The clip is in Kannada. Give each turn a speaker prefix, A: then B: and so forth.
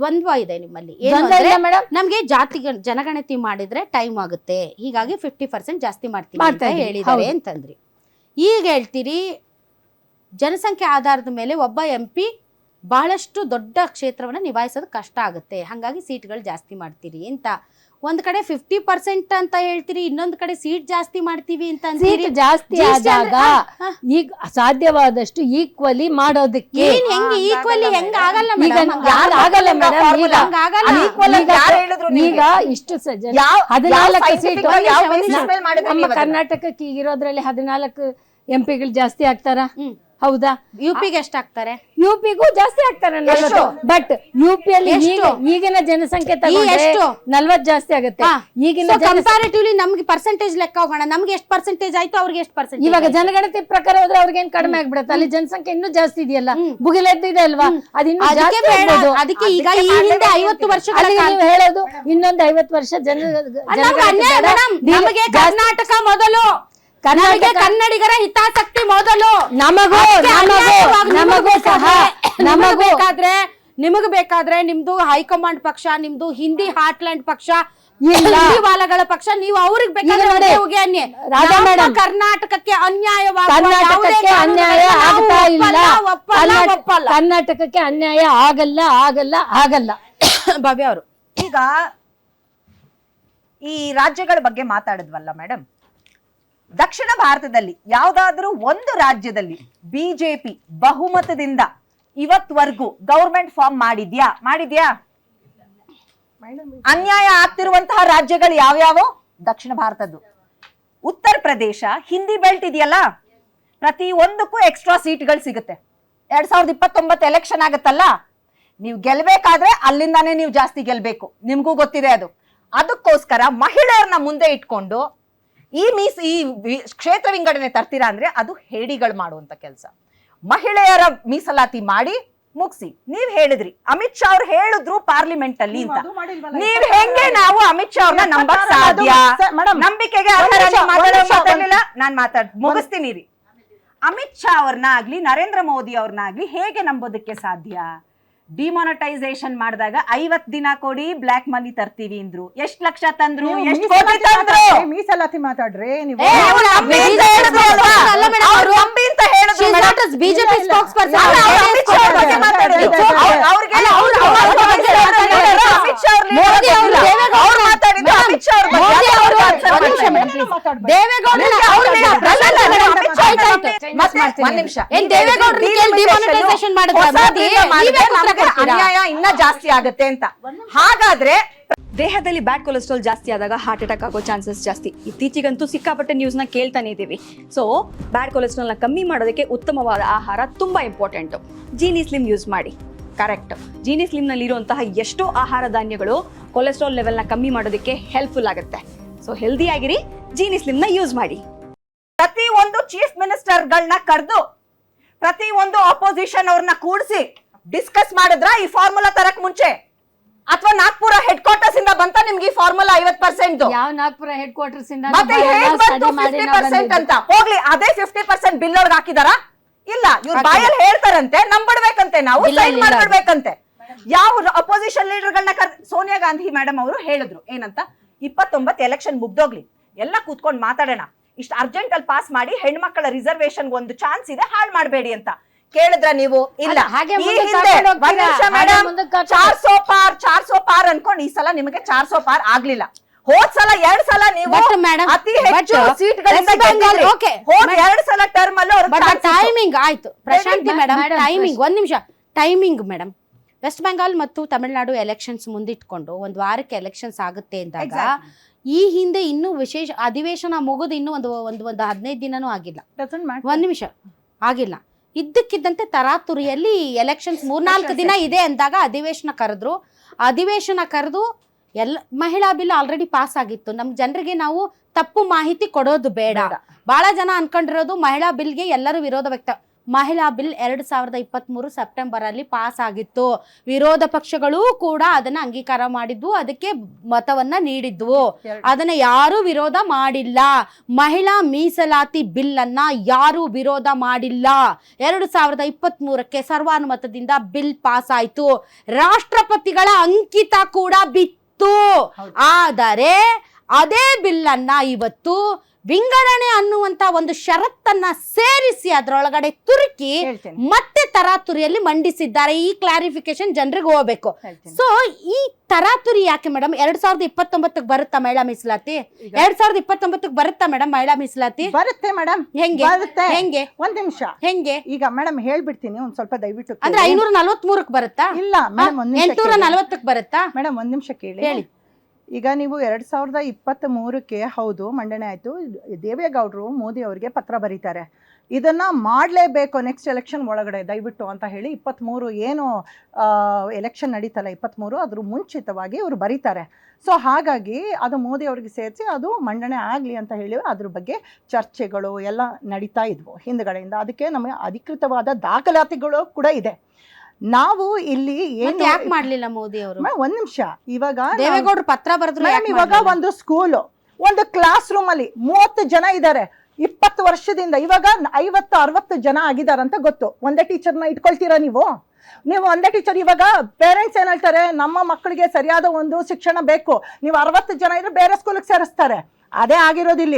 A: ದ್ವಂದ್ವ ಇದೆ ನಿಮ್ಮಲ್ಲಿ. ನಮ್ಗೆ ಜಾತಿ ಜನಗಣತಿ ಮಾಡಿದ್ರೆ ಟೈಮ್ ಆಗುತ್ತೆ, ಹೀಗಾಗಿ 50% ಜಾಸ್ತಿ ಮಾಡ್ತೀವಿ ಅಂತ ಹೇಳಿದ್ದಾರೆ ಅಂತಂದ್ರಿ. ಈಗ ಹೇಳ್ತೀರಿ ಜನಸಂಖ್ಯೆ ಆಧಾರದ ಮೇಲೆ ಒಬ್ಬ MP ಬಹಳಷ್ಟು ದೊಡ್ಡ ಕ್ಷೇತ್ರವನ್ನ ನಿಭಾಯಿಸೋದು ಕಷ್ಟ ಆಗುತ್ತೆ, ಹಾಗಾಗಿ ಸೀಟ್ಗಳು ಜಾಸ್ತಿ ಮಾಡ್ತೀರಿ ಅಂತ. ಒಂದ್ ಕಡೆ 50% ಅಂತ ಹೇಳ್ತೀರಿ, ಇನ್ನೊಂದ್ ಕಡೆ ಸೀಟ್ ಜಾಸ್ತಿ ಮಾಡ್ತೀವಿ ಅಂತ ಅಂತೀರಿ.
B: ಜಾಸ್ತಿ ಆದಾಗ ಈಗ ಸಾಧ್ಯವಾದಷ್ಟು ಈಕ್ವಲಿ ಮಾಡೋದಕ್ಕೆ
A: ಈಕ್ವಲಿ ಹೆಂಗ ಆಗಲ್ಲ
B: ಈಗ ಇಷ್ಟು 14 ಸೀಟ್ ನಮ್ಮ ಕರ್ನಾಟಕಕ್ಕೆ ಇರೋದ್ರಲ್ಲಿ 14 MP ಜಾಸ್ತಿ ಆಗ್ತಾರ? ಹೌದಾ?
A: ಯುಪಿಗೆ ಎಷ್ಟು ಆಗ್ತಾರೆ?
B: ಯುಪಿಗೂ ಜಾಸ್ತಿ ಆಗ್ತಾರೆ, ಬಟ್ ಯುಪಿಯಲ್ಲಿ ಈಗಿನ ಜನಸಂಖ್ಯೆ ಎಷ್ಟು 40 ಜಾಸ್ತಿ ಆಗುತ್ತೆ. ಈಗಿನ
A: ಕಂಪ್ಯಾರಿಟಿವ್ಲಿ ನಮ್ಗೆ ಪರ್ಸೆಂಟೇಜ್ ಲೆಕ್ಕ ಹೋಗೋಣ, ನಮ್ಗೆ ಎಷ್ಟು ಪರ್ಸೆಂಟೇಜ್ ಆಯ್ತು, ಅವ್ರಿಗೆ ಎಷ್ಟು ಪರ್ಸೆಂಟ್.
B: ಇವಾಗ ಜನಗಣತಿ ಪ್ರಕಾರ ಹೋದ್ರೆ ಅವ್ರಿಗೆ ಏನ್ ಕಡಿಮೆ ಆಗ್ಬಿಡುತ್ತೆ, ಅಲ್ಲಿ ಜನಸಂಖ್ಯೆ ಇನ್ನೂ ಜಾಸ್ತಿ ಇದೆಯಲ್ಲ, ಭುಗಿಲೆದ್ದಿದೆ ಅಲ್ವಾ, ಅದಿನ್ನೂ
A: ಅದಕ್ಕೆ ಈಗ ಈ ಹಿಂದೆ 50 ವರ್ಷ
B: ನೀವು ಹೇಳೋದು ಇನ್ನೊಂದು 50 ವರ್ಷ
A: ನಮಗೆ ಕರ್ನಾಟಕ ಮೊದಲು, ಕನ್ನಡಿಗರ ಹಿತಾಸಕ್ತಿ ಮೊದಲು. ನಿಮಗ್ ಬೇಕಾದ್ರೆ ನಿಮ್ದು ಹೈಕಮಾಂಡ್ ಪಕ್ಷ, ನಿಮ್ದು ಹಿಂದಿ ಹಾರ್ಟ್ಲ್ಯಾಂಡ್ ಪಕ್ಷ, ವಾಲಗಳ ಪಕ್ಷ, ನೀವು ಅವ್ರಿಗೆ ಬೇಕಾದ್ರೆ ಕರ್ನಾಟಕಕ್ಕೆ
B: ಕರ್ನಾಟಕಕ್ಕೆ ಅನ್ಯಾಯ ಆಗ್ತಾ ಇಲ್ಲ, ಕರ್ನಾಟಕಕ್ಕೆ ಅನ್ಯಾಯ ಆಗಲ್ಲ ಆಗಲ್ಲ ಆಗಲ್ಲ.
A: ಭವ್ಯ ಅವರು
C: ಈಗ ಈ ರಾಜ್ಯಗಳ ಬಗ್ಗೆ ಮಾತಾಡಿದ್ವಲ್ಲ ಮೇಡಮ್, ದಕ್ಷಿಣ ಭಾರತದಲ್ಲಿ ಯಾವ್ದಾದ್ರೂ ಒಂದು ರಾಜ್ಯದಲ್ಲಿ ಬಿಜೆಪಿ ಬಹುಮತದಿಂದ ಇವತ್ವರೆಗೂ ಗವರ್ಮೆಂಟ್ ಫಾರ್ಮ್ ಮಾಡಿದ್ಯಾ? ಅನ್ಯಾಯ ಆಗ್ತಿರುವಂತಹ ರಾಜ್ಯಗಳು ಯಾವ್ಯಾವು? ದಕ್ಷಿಣ ಭಾರತದ್ದು. ಉತ್ತರ ಪ್ರದೇಶ ಹಿಂದಿ ಬೆಲ್ಟ್ ಇದೆಯಲ್ಲ, ಪ್ರತಿ ಒಂದಕ್ಕೂ ಎಕ್ಸ್ಟ್ರಾ ಸೀಟ್ಗಳು ಸಿಗುತ್ತೆ. 2029 ಎಲೆಕ್ಷನ್ ಆಗತ್ತಲ್ಲ, ನೀವು ಗೆಲ್ಬೇಕಾದ್ರೆ ಅಲ್ಲಿಂದಾನೇ ನೀವು ಜಾಸ್ತಿ ಗೆಲ್ಬೇಕು, ನಿಮ್ಗೂ ಗೊತ್ತಿದೆ ಅದು. ಅದಕ್ಕೋಸ್ಕರ ಮಹಿಳೆಯರನ್ನ ಮುಂದೆ ಇಟ್ಕೊಂಡು ಈ ಕ್ಷೇತ್ರ ವಿಂಗಡಣೆ ತರ್ತೀರಾ ಅಂದ್ರೆ ಅದು ಹೇಡಿಗಳು ಮಾಡುವಂತ ಕೆಲಸ. ಮಹಿಳೆಯರ ಮೀಸಲಾತಿ ಮಾಡಿ ಮುಗಿಸಿ. ನೀವ್ ಹೇಳಿದ್ರಿ ಅಮಿತ್ ಶಾ ಅವ್ರು ಹೇಳಿದ್ರು ಪಾರ್ಲಿಮೆಂಟ್ ಅಲ್ಲಿ ಅಂತ, ನೀವ್ ಹೆಂಗೆ ನಾವು ಅಮಿತ್ ಶಾ ಅವ್ರನ್ನ ನಂಬಕ್ ಸಾಧ್ಯ? ನಂಬಿಕೆಗೆ ನಾನ್ ಮುಗಿಸ್ತೀನಿ ರೀ. ಅಮಿತ್ ಶಾ ಅವ್ರನ್ನ ಆಗ್ಲಿ ನರೇಂದ್ರ ಮೋದಿ ಅವ್ರನ್ನ ಆಗ್ಲಿ ಹೇಗೆ ನಂಬೋದಕ್ಕೆ ಸಾಧ್ಯ? ಡಿಮಾನಿಟೈಸೇಷನ್ ಮಾಡಿದಾಗ 50 ದಿನ ಕೊಡಿ ಬ್ಲಾಕ್ ಮನಿ ತರ್ತೀವಿ ಅಂದ್ರು, ಎಷ್ಟ್ ಲಕ್ಷ ತಂದ್ರು, ಎಷ್ಟು ಕೋಟಿ ತಂದ್ರು?
D: ಮೀಸಲಾತಿ ಮಾತಾಡ್ರಿ ನೀವು.
C: ಅನ್ಯಾಯ ಇನ್ನ ಜಾಸ್ತಿ ಆಗುತ್ತೆ ಅಂತ. ಹಾಗಾದ್ರೆ
E: ದೇಹದಲ್ಲಿ ಬ್ಯಾಡ್ ಕೊಲೆಸ್ಟ್ರಾಲ್ ಜಾಸ್ತಿ ಆದಾಗ ಹಾರ್ಟ್ ಅಟ್ಯಾಕ್ ಆಗೋ ಚಾನ್ಸಸ್ ಜಾಸ್ತಿ. ಇತ್ತೀಚೆಗಂತೂ ಸಿಕ್ಕಾಪಟ್ಟೆ ನ್ಯೂಸ್ನ ಕೇಳ್ತಾನೆ ಇದ್ದೀವಿ. ಸೊ ಬ್ಯಾಡ್ ಕೊಲೆಸ್ಟ್ರಾಲ್ನ ಕಮ್ಮಿ ಮಾಡೋದಕ್ಕೆ ಉತ್ತಮವಾದ ಆಹಾರ ತುಂಬಾ ಇಂಪಾರ್ಟೆಂಟು. ಜೀನಿ ಸ್ಲಿಮ್ ಯೂಸ್ ಮಾಡಿ. ಕರೆಕ್ಟ್, ಜೀನಿ ಸ್ಲಿಮ್ನಲ್ಲಿರುವಂತಹ ಎಷ್ಟೋ ಆಹಾರ ಧಾನ್ಯಗಳು ಕೊಲೆಸ್ಟ್ರಾಲ್ ಲೆವೆಲ್ನ ಕಮ್ಮಿ ಮಾಡೋದಕ್ಕೆ ಹೆಲ್ಪ್ಫುಲ್ ಆಗುತ್ತೆ. ಸೊ ಹೆಲ್ದಿ ಆಗಿರಿ, ಜೀನಿ ಸ್ಲಿಮ್ನ ಯೂಸ್ ಮಾಡಿ.
C: ಪ್ರತಿ ಒಂದು ಚೀಫ್ ಮಿನಿಸ್ಟರ್ಗಳನ್ನ ಕರೆದು ಪ್ರತಿ ಒಂದು ಅಪೋಸಿಷನ್ ಅವ್ರನ್ನ ಕೂಡಿಸಿ ಡಿಸ್ಕಸ್ ಮಾಡಿದ್ರ ಈ ಫಾರ್ಮುಲಾ ತರಕ್ ಮುಂಚೆ? ಅಥವಾ ನಾಗ್ಪುರ ಹೆಡ್ ಕ್ವಾರ್ಟರ್ಸ್ ಇಂದ ಬಂತ ನಿಮ್ಗೆ ಈ ಫಾರ್ಮುಲಾ 50%?
B: ಯಾವ ನಾಗ್ಪುರ ಹೆಡ್ ಕ್ವಾರ್ಟರ್ಸ್ ಇಂದ
C: ಮತ್ತೆ 50% ಅಂತ ಹೋಗ್ಲಿ, ಅದೇ 50% ಬಿಲ್ ಒಳಗೆ ಹಾಕಿದಾರ? ಇಲ್ಲ, ಇವ್ರು ಬಾಯಲ್ಲಿ ಹೇಳ್ತಾರಂತೆ, ನಂಬಿಡ್ಬೇಕಂತೆ, ನಾವು ಸೈನ್ ಮಾಡ್ಬಿಡ್ಬೇಕಂತೆ. ಯಾವ ಅಪೋಸಿಷನ್ ಲೀಡರ್ಗಳನ್ನ ಸೋನಿಯಾ ಗಾಂಧಿ ಮೇಡಮ್ ಅವರು ಹೇಳಿದ್ರು ಏನಂತ, 29 ಎಲೆಕ್ಷನ್ ಮುಗ್ದೋಗ್ಲಿ, ಎಲ್ಲ ಕೂತ್ಕೊಂಡು ಮಾತಾಡೋಣ, ಇಷ್ಟು ಅರ್ಜೆಂಟ್ ಅಲ್ಲಿ ಪಾಸ್ ಮಾಡಿ ಹೆಣ್ಮಕ್ಳ ರಿಸರ್ವೇಶನ್ ಒಂದು ಚಾನ್ಸ್ ಇದೆ, ಹಾಳು ಮಾಡಬೇಡಿ ಅಂತ ಕೇಳಿದ್ರ ನೀವು? ಇಲ್ಲ. ಈ ಹಿಂದೆ 400 ಪಾರ್ ಅನ್ಕೊಂಡು ಈ ಸಲ ನಿಮಗೆ 400 ಪಾರ್ ಆಗ್ಲಿಲ್ಲ. ಹೋದ್ ಸಲ 2 ಸಲ ನೀವು ಅತಿ ಹೆಚ್ಚು ಸೀಟ್ಗಳಿಂದ ಗೆದ್ದಿದ್ರಿ. ಹೋದ್ 2 ಸಲ ಟರ್ಮ್ ಅಲ್ಲಿ
A: ಟೈಮಿಂಗ್ ಆಯ್ತು. ಪ್ರಶಾಂತಿ ಮೇಡಮ್, ಟೈಮಿಂಗ್ ಒಂದ್ ನಿಮಿಷ. ಟೈಮಿಂಗ್ ಮೇಡಮ್, ವೆಸ್ಟ್ ಬೆಂಗಾಲ್ ಮತ್ತು ತಮಿಳುನಾಡು ಎಲೆಕ್ಷನ್ಸ್ ಮುಂದಿಟ್ಕೊಂಡು ಒಂದ್ ವಾರಕ್ಕೆ ಎಲೆಕ್ಷನ್ಸ್ ಆಗುತ್ತೆ ಅಂದಾಗ ಈ ಹಿಂದೆ ಇನ್ನೂ ವಿಶೇಷ ಅಧಿವೇಶನ ಮುಗಿದು ಇನ್ನೂ ಒಂದು 15 ದಿನನೂ ಆಗಿಲ್ಲ. ಒಂದ್ ನಿಮಿಷ ಆಗಿಲ್ಲ. ಇದ್ದಕ್ಕಿದ್ದಂತೆ ತರಾತುರಿಯಲ್ಲಿ ಎಲೆಕ್ಷನ್ಸ್ 3-4 ದಿನ ಇದೆ ಅಂದಾಗ ಅಧಿವೇಶನ ಕರೆದು ಎಲ್ಲ ಮಹಿಳಾ ಬಿಲ್ ಆಲ್ರೆಡಿ ಪಾಸ್ ಆಗಿತ್ತು. ನಮ್ ಜನರಿಗೆ ನಾವು ತಪ್ಪು ಮಾಹಿತಿ ಕೊಡೋದು ಬೇಡ. ಬಹಳ ಜನ ಅನ್ಕೊಂಡಿರೋದು ಮಹಿಳಾ ಬಿಲ್ಗೆ ಎಲ್ಲರೂ ವಿರೋಧ ವ್ಯಕ್ತ ಮಹಿಳಾ ಬಿಲ್ 2023 ಸೆಪ್ಟೆಂಬರ್ ಅಲ್ಲಿ ಪಾಸ್ ಆಗಿತ್ತು. ವಿರೋಧ ಪಕ್ಷಗಳೂ ಕೂಡ ಅದನ್ನ ಅಂಗೀಕಾರ ಮಾಡಿದ್ವು, ಅದಕ್ಕೆ ಮತವನ್ನ ನೀಡಿದ್ವು. ಅದನ್ನ ಯಾರು ವಿರೋಧ ಮಾಡಿಲ್ಲ. ಮಹಿಳಾ ಮೀಸಲಾತಿ ಬಿಲ್ ಅನ್ನ ಯಾರು ವಿರೋಧ ಮಾಡಿಲ್ಲ. 2023ಕ್ಕೆ ಸರ್ವಾನುಮತದಿಂದ ಬಿಲ್ ಪಾಸ್ ಆಯ್ತು. ರಾಷ್ಟ್ರಪತಿಗಳ ಅಂಕಿತ ಕೂಡ ಬಿತ್ತು. ಆದರೆ ಅದೇ ಬಿಲ್ ಅನ್ನ ಇವತ್ತು ವಿಂಗಡಣೆ ಅನ್ನುವಂತ ಒಂದು ಷರತ್ತನ್ನ ಸೇರಿಸಿ ಅದರೊಳಗಡೆ ತುರುಕಿ ಮತ್ತೆ ತರಾತುರಿಯಲ್ಲಿ ಮಂಡಿಸಿದ್ದಾರೆ. ಈ ಕ್ಲಾರಿಫಿಕೇಶನ್ ಜನರಿಗೆ ಹೋಗ್ಬೇಕು. ಸೊ ಈ ತರಾತುರಿ ಯಾಕೆ ಮೇಡಮ್? 2029ಕ್ಕೆ ಬರುತ್ತಾ ಮಹಿಳಾ ಮೀಸಲಾತಿ? 2029ಕ್ಕೆ ಬರುತ್ತಾ ಮೇಡಮ್ ಮಹಿಳಾ ಮೀಸಲಾತಿ?
D: ಬರುತ್ತೆ ಮೇಡಮ್.
A: ಹೆಂಗೆ ಹೆಂಗೆ?
D: ಒಂದ್ ನಿಮಿಷ
A: ಹೆಂಗೆ?
D: ಈಗ ಮೇಡಮ್ ಹೇಳ್ಬಿಡ್ತೀನಿ, ಒಂದ್ ಸ್ವಲ್ಪ ದಯವಿಟ್ಟು
A: ಅಂದ್ರೆ 543ಕ್ಕೆ ಬರುತ್ತಾ?
D: ಇಲ್ಲ ಮೇಡಮ್,
A: 840ಕ್ಕೆ ಬರುತ್ತಾ?
D: ಮೇಡಮ್ ಒಂದ್ ನಿಮಿಷ ಕೇಳಿ.
A: ಹೇಳಿ.
D: ಈಗ ನೀವು 2023ಕ್ಕೆ ಹೌದು ಮಂಡನೆ ಆಯ್ತು. ದೇವೇಗೌಡರು ಮೋದಿ ಅವರಿಗೆ ಪತ್ರ ಬರೀತಾರೆ, ಇದನ್ನ ಮಾಡಲೇಬೇಕು ನೆಕ್ಸ್ಟ್ ಎಲೆಕ್ಷನ್ ಒಳಗಡೆ ದಯವಿಟ್ಟು ಅಂತ ಹೇಳಿ. 23 ಏನು ಎಲೆಕ್ಷನ್ ನಡೀತಲ್ಲ 23, ಅದ್ರ ಮುಂಚಿತವಾಗಿ ಅವರು ಬರೀತಾರೆ. ಸೊ ಹಾಗಾಗಿ ಅದು ಮೋದಿ ಅವ್ರಿಗೆ ಸೇರಿಸಿ ಅದು ಮಂಡನೆ ಆಗಲಿ ಅಂತ ಹೇಳಿ ಅದ್ರ ಬಗ್ಗೆ ಚರ್ಚೆಗಳು ಎಲ್ಲ ನಡೀತಾ ಇದ್ವು ಹಿಂದ್ಗಡೆಯಿಂದ. ಅದಕ್ಕೆ ನಮಗೆ ಅಧಿಕೃತವಾದ ದಾಖಲಾತಿಗಳು ಕೂಡ ಇದೆ. ನಾವು ಇಲ್ಲಿ ಏನು
A: ಯಾಕೆ ಮಾಡ್ಲಿಲ್ಲ ಮೋದಿ ಅವರು?
D: ಒಂದ್ ನಿಮಿಷ, ಇವಾಗ
A: ದೇವೇಗೌಡರು ಪತ್ರ ಬರೆದ್ರು.
D: ಇವಾಗ ಒಂದು ಸ್ಕೂಲು, ಒಂದು ಕ್ಲಾಸ್ ರೂಮ್ ಅಲ್ಲಿ 30 ಜನ ಇದ್ದಾರೆ 20 ವರ್ಷದಿಂದ. ಇವಾಗ 50-60 ಜನ ಆಗಿದಾರಂತ ಗೊತ್ತು. ಒಂದೇ ಟೀಚರ್ನ ಇಟ್ಕೊಳ್ತೀರಾ ನೀವು ಒಂದೇ ಟೀಚರ್? ಇವಾಗ ಪೇರೆಂಟ್ಸ್ ಏನ್ ಹೇಳ್ತಾರೆ, ನಮ್ಮ ಮಕ್ಕಳಿಗೆ ಸರಿಯಾದ ಒಂದು ಶಿಕ್ಷಣ ಬೇಕು, ನೀವು 60 ಜನ ಇದ್ರೆ ಬೇರೆ ಸ್ಕೂಲಿಗೆ ಸೇರಿಸ್ತಾರೆ. ಅದೇ ಆಗಿರೋದಿಲ್ಲ.